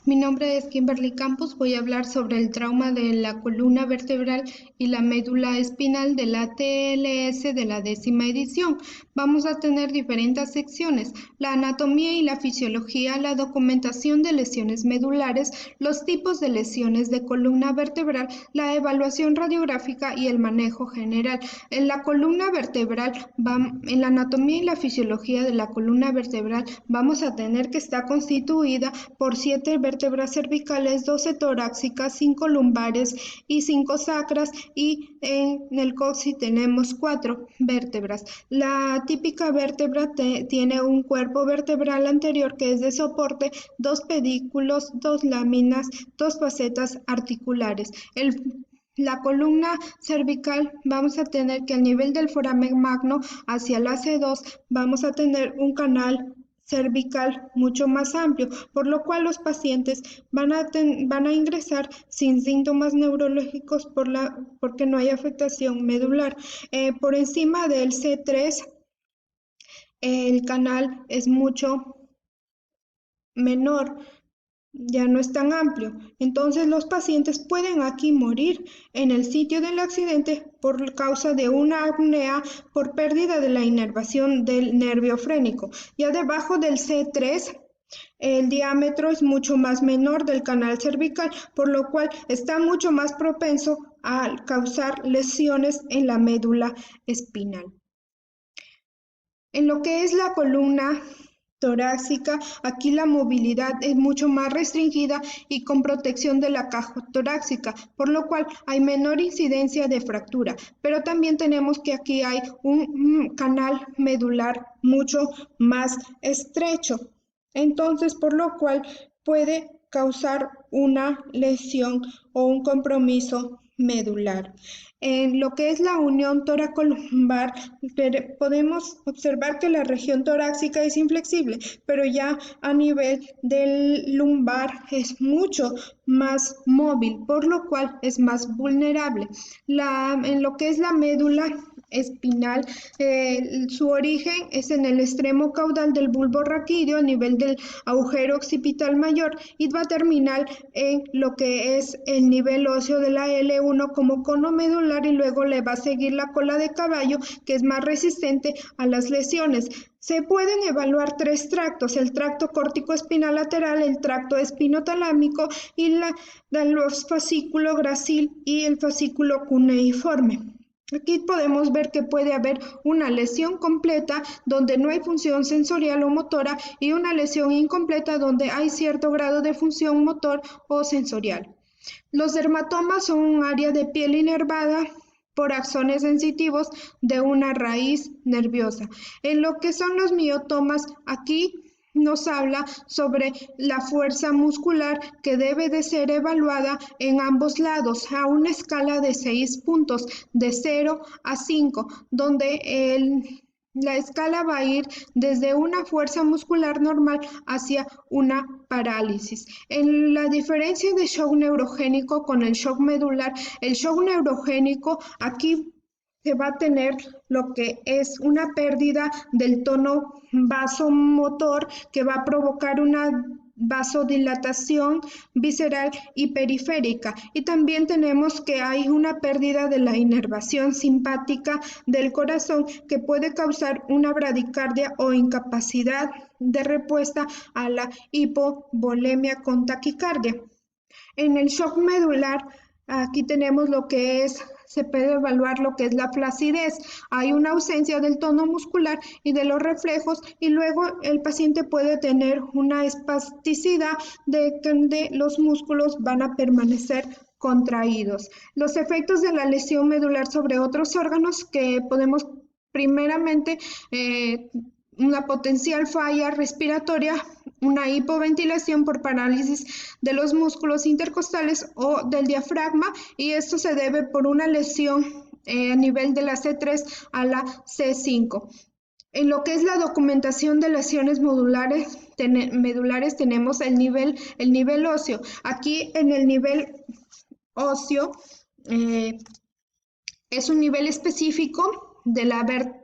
Mi nombre es Kimberly Campos. Voy a hablar sobre el trauma de la columna vertebral y la médula espinal de la TLS de la 10ª edición. Vamos a tener diferentes secciones: la anatomía y la fisiología, la documentación de lesiones medulares, los tipos de lesiones de columna vertebral, la evaluación radiográfica y el manejo general. En la columna vertebral, en la anatomía y la fisiología de la columna vertebral, vamos a tener que está constituida por 7 vértebras cervicales, 12 torácicas, 5 lumbares y 5 sacras, y en el coxis tenemos 4 vértebras. La típica vértebra tiene un cuerpo vertebral anterior que es de soporte, 2 pedículos, 2 láminas, 2 facetas articulares. La columna cervical, vamos a tener que al nivel del foramen magno hacia la C2 vamos a tener un canal cervical mucho más amplio, por lo cual los pacientes van a ingresar sin síntomas neurológicos porque no hay afectación medular. Por encima del C3, el canal es mucho menor, ya no es tan amplio. Entonces los pacientes pueden aquí morir en el sitio del accidente por causa de una apnea por pérdida de la inervación del nervio frénico. Ya debajo del C3 el diámetro es mucho más menor del canal cervical, por lo cual está mucho más propenso a causar lesiones en la médula espinal. En lo que es la columna torácica, aquí la movilidad es mucho más restringida y con protección de la caja torácica, por lo cual hay menor incidencia de fractura, pero también tenemos que aquí hay un canal medular mucho más estrecho, entonces por lo cual puede causar una lesión o un compromiso medular. En lo que es la unión toracolumbar, podemos observar que la región torácica es inflexible, pero ya a nivel del lumbar es mucho más móvil, por lo cual es más vulnerable. En lo que es la médula espinal, su origen es en el extremo caudal del bulbo raquídeo a nivel del agujero occipital mayor y va a terminar en lo que es el nivel óseo de la L1 como cono medular, y luego le va a seguir la cola de caballo, que es más resistente a las lesiones. Se pueden evaluar 3 tractos: el tracto córtico espinal lateral, el tracto espinotalámico y los fascículo gracil y el fascículo cuneiforme. Aquí podemos ver que puede haber una lesión completa donde no hay función sensorial o motora y una lesión incompleta donde hay cierto grado de función motor o sensorial. Los dermatomas son un área de piel inervada por axones sensitivos de una raíz nerviosa. En lo que son los miotomas, aquí nos habla sobre la fuerza muscular que debe de ser evaluada en ambos lados a una escala de 6 puntos, de 0 a 5, donde la escala va a ir desde una fuerza muscular normal hacia una parálisis. En la diferencia de shock neurogénico con el shock medular, el shock neurogénico aquí se va a tener lo que es una pérdida del tono vasomotor que va a provocar una vasodilatación visceral y periférica, y también tenemos que hay una pérdida de la inervación simpática del corazón que puede causar una bradicardia o incapacidad de respuesta a la hipovolemia con taquicardia. En el shock medular, aquí tenemos lo que es, se puede evaluar lo que es la flacidez. Hay una ausencia del tono muscular y de los reflejos, y luego el paciente puede tener una espasticidad de los músculos van a permanecer contraídos. Los efectos de la lesión medular sobre otros órganos que podemos primeramente una potencial falla respiratoria, una hipoventilación por parálisis de los músculos intercostales o del diafragma, y esto se debe por una lesión a nivel de la C3 a la C5. En lo que es la documentación de lesiones medulares tenemos el nivel óseo. Aquí en el nivel óseo es un nivel específico de la vértebra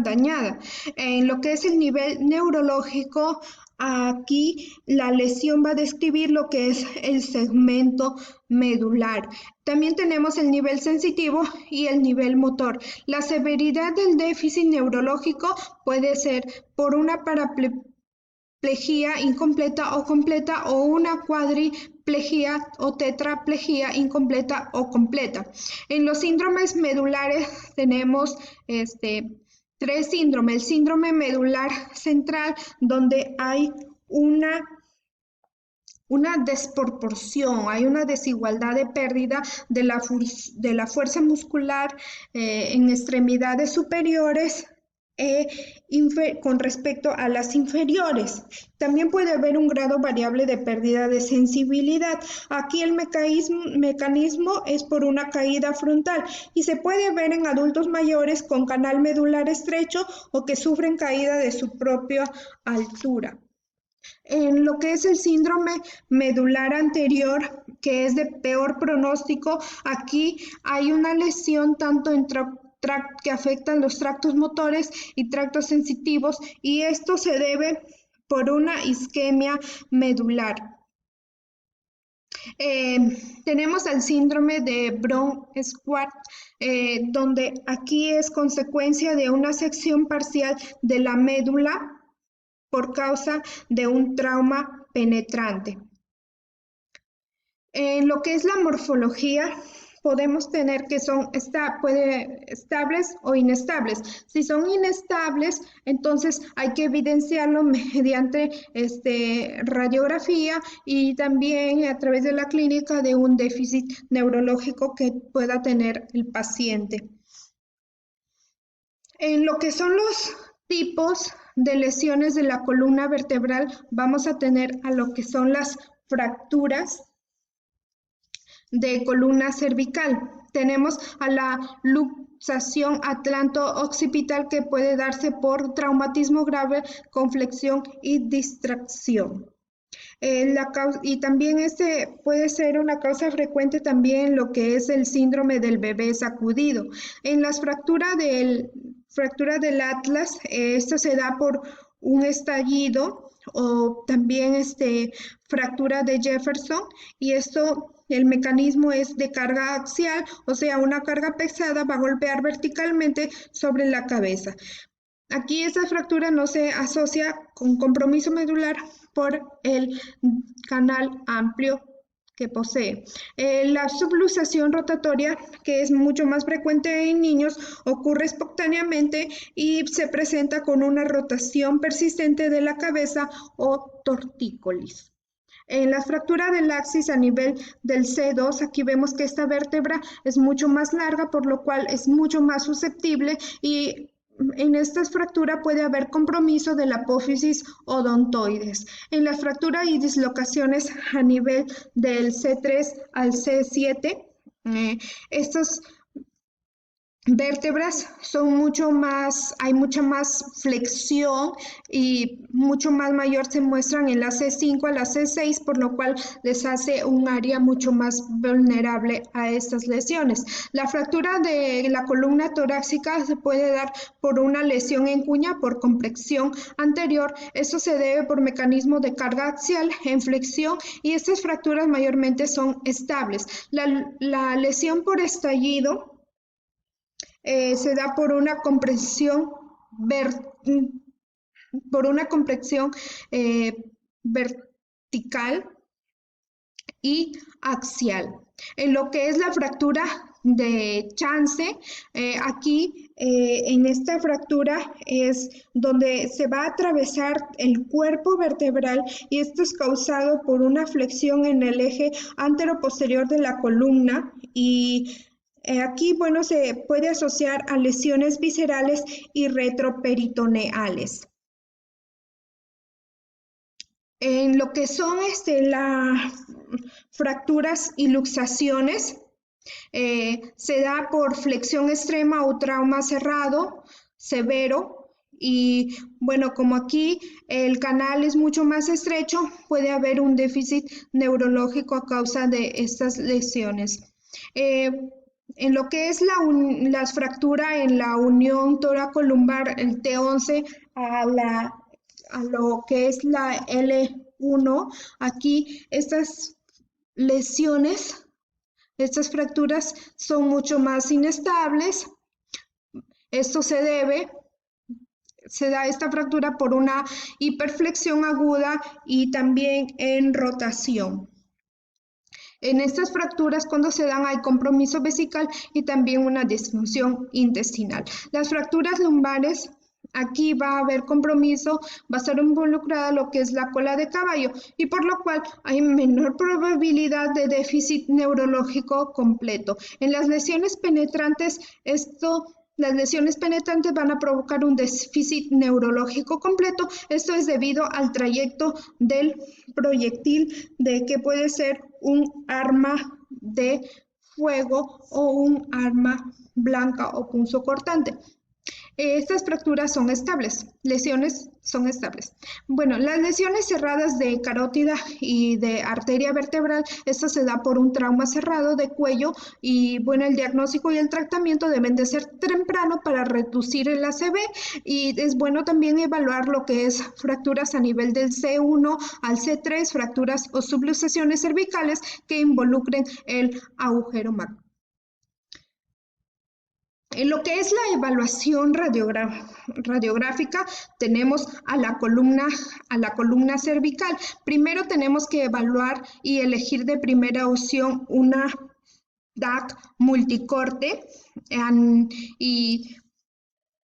dañada. En lo que es el nivel neurológico, Aquí la lesión va a describir lo que es el segmento medular. También tenemos el nivel sensitivo y el nivel motor. La severidad del déficit neurológico puede ser por una paraplegia incompleta o completa o una cuadriplegia o tetraplegia incompleta o completa. En los síndromes medulares tenemos tres síndromes. El síndrome medular central, donde hay una desproporción, hay una desigualdad de pérdida de la fuerza muscular en extremidades superiores con respecto a las inferiores. También puede haber un grado variable de pérdida de sensibilidad. Aquí el mecanismo es por una caída frontal y se puede ver en adultos mayores con canal medular estrecho o que sufren caída de su propia altura. En lo que es el síndrome medular anterior, que es de peor pronóstico, aquí hay una lesión tanto en que afectan los tractos motores y tractos sensitivos, y esto se debe por una isquemia medular. Tenemos el síndrome de Brown-Schwarz, donde aquí es consecuencia de una sección parcial de la médula por causa de un trauma penetrante. En lo que es la morfología, podemos tener que son estables o inestables. Si son inestables, entonces hay que evidenciarlo mediante radiografía y también a través de la clínica de un déficit neurológico que pueda tener el paciente. En lo que son los tipos de lesiones de la columna vertebral, vamos a tener a lo que son las fracturas de columna cervical. Tenemos a la luxación atlanto-occipital, que puede darse por traumatismo grave con flexión y distracción. Y también puede ser una causa frecuente también lo que es el síndrome del bebé sacudido. En las fracturas del atlas, esto se da por un estallido o también fractura de Jefferson, y el mecanismo es de carga axial, o sea, una carga pesada va a golpear verticalmente sobre la cabeza. Aquí esta fractura no se asocia con compromiso medular por el canal amplio que posee. La subluxación rotatoria, que es mucho más frecuente en niños, ocurre espontáneamente y se presenta con una rotación persistente de la cabeza o tortícolis. En la fractura del axis a nivel del C2, aquí vemos que esta vértebra es mucho más larga, por lo cual es mucho más susceptible, y en esta fractura puede haber compromiso de la apófisis odontoides. En la fractura y dislocaciones a nivel del C3 al C7, estos vértebras hay mucha más flexión y mucho más mayor se muestran en la C5 a la C6, por lo cual les hace un área mucho más vulnerable a estas lesiones. La fractura de la columna torácica se puede dar por una lesión en cuña por complexión anterior. Esto se debe por mecanismo de carga axial en flexión, y estas fracturas mayormente son estables. La lesión por estallido se da por una compresión vertical y axial. En lo que es la fractura de Chance, aquí en esta fractura es donde se va a atravesar el cuerpo vertebral, y esto es causado por una flexión en el eje anteroposterior de la columna, y aquí, bueno, se puede asociar a lesiones viscerales y retroperitoneales. En lo que son las fracturas y luxaciones, se da por flexión extrema o trauma cerrado severo, y bueno, como aquí el canal es mucho más estrecho, puede haber un déficit neurológico a causa de estas lesiones. En lo que es las fracturas en la unión toracolumbar, el T11 a lo que es la L1, aquí estas lesiones, estas fracturas son mucho más inestables. Esto se da esta fractura por una hiperflexión aguda y también en rotación. En estas fracturas, cuando se dan, hay compromiso vesical y también una disfunción intestinal. Las fracturas lumbares, aquí va a haber compromiso, va a estar involucrada lo que es la cola de caballo y por lo cual hay menor probabilidad de déficit neurológico completo. En las lesiones penetrantes, las lesiones penetrantes van a provocar un déficit neurológico completo. Esto es debido al trayecto del proyectil, de que puede ser un arma de fuego o un arma blanca o punzocortante. Estas fracturas son estables, lesiones son estables. Bueno, las lesiones cerradas de carótida y de arteria vertebral, esto se da por un trauma cerrado de cuello y bueno, el diagnóstico y el tratamiento deben de ser temprano para reducir el ACV y es bueno también evaluar lo que es fracturas a nivel del C1 al C3, fracturas o subluxaciones cervicales que involucren el agujero magno. En lo que es la evaluación radiográfica, tenemos a la columna cervical. Primero tenemos que evaluar y elegir de primera opción una DAC multicorte y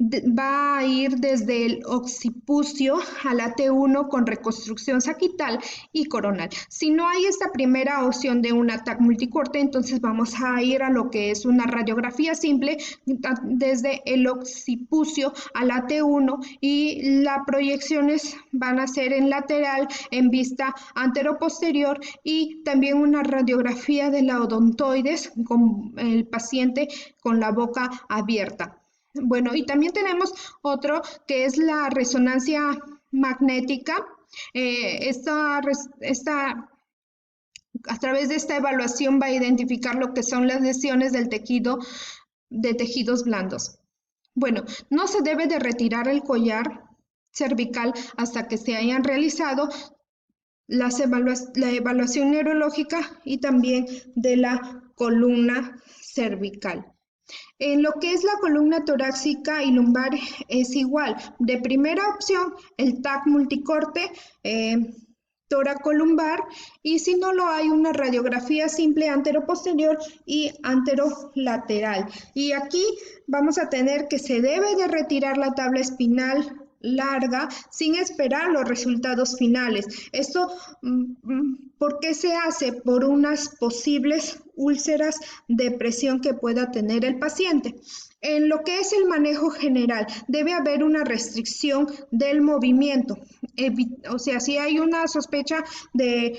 va a ir desde el occipucio a la T1 con reconstrucción sagital y coronal. Si no hay esta primera opción de un TAC multicorte, entonces vamos a ir a lo que es una radiografía simple desde el occipucio a la T1 y las proyecciones van a ser en lateral, en vista anteroposterior y también una radiografía de la odontoides con el paciente con la boca abierta. Bueno, y también tenemos otro que es la resonancia magnética. A través de esta evaluación va a identificar lo que son las lesiones del tejido, de tejidos blandos. Bueno, no se debe de retirar el collar cervical hasta que se hayan realizado la evaluación neurológica y también de la columna cervical. En lo que es la columna torácica y lumbar es igual. De primera opción, el TAC multicorte, toracolumbar, y si no lo hay, una radiografía simple anteroposterior y anterolateral. Y aquí vamos a tener que se debe de retirar la tabla espinal larga sin esperar los resultados finales. Esto, ¿por qué se hace? Por unas posibles úlceras de presión que pueda tener el paciente. En lo que es el manejo general, debe haber una restricción del movimiento. O sea, si hay una sospecha de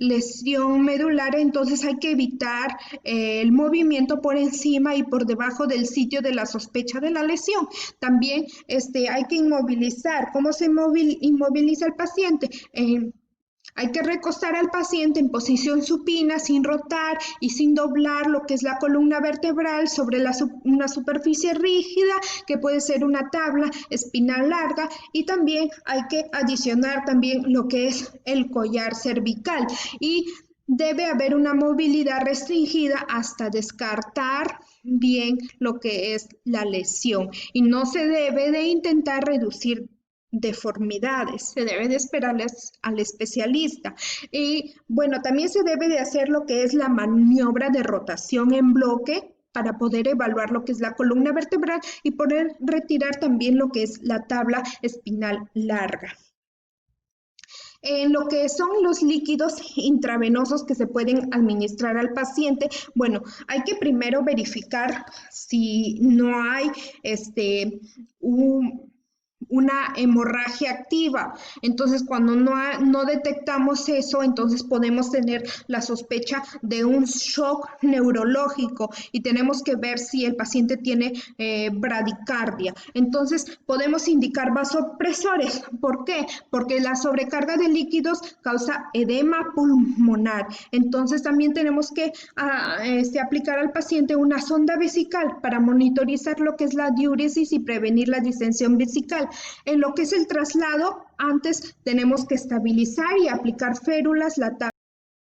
lesión medular, entonces hay que evitar el movimiento por encima y por debajo del sitio de la sospecha de la lesión. También hay que inmovilizar. ¿Cómo se inmoviliza el paciente? Hay que recostar al paciente en posición supina, sin rotar y sin doblar lo que es la columna vertebral sobre una superficie rígida, que puede ser una tabla espinal larga, y también hay que adicionar también lo que es el collar cervical. Y debe haber una movilidad restringida hasta descartar bien lo que es la lesión. Y no se debe de intentar reducir deformidades, se debe de esperarles al especialista. Y bueno, también se debe de hacer lo que es la maniobra de rotación en bloque para poder evaluar lo que es la columna vertebral y poder retirar también lo que es la tabla espinal larga. En lo que son los líquidos intravenosos que se pueden administrar al paciente, bueno, hay que primero verificar si no hay una hemorragia activa. Entonces, cuando no detectamos eso, entonces podemos tener la sospecha de un shock neurológico y tenemos que ver si el paciente tiene bradicardia. Entonces, podemos indicar vasopresores. ¿Por qué? Porque la sobrecarga de líquidos causa edema pulmonar. Entonces, también tenemos que aplicar al paciente una sonda vesical para monitorizar lo que es la diuresis y prevenir la distensión vesical. En lo que es el traslado, antes tenemos que estabilizar y aplicar férulas, la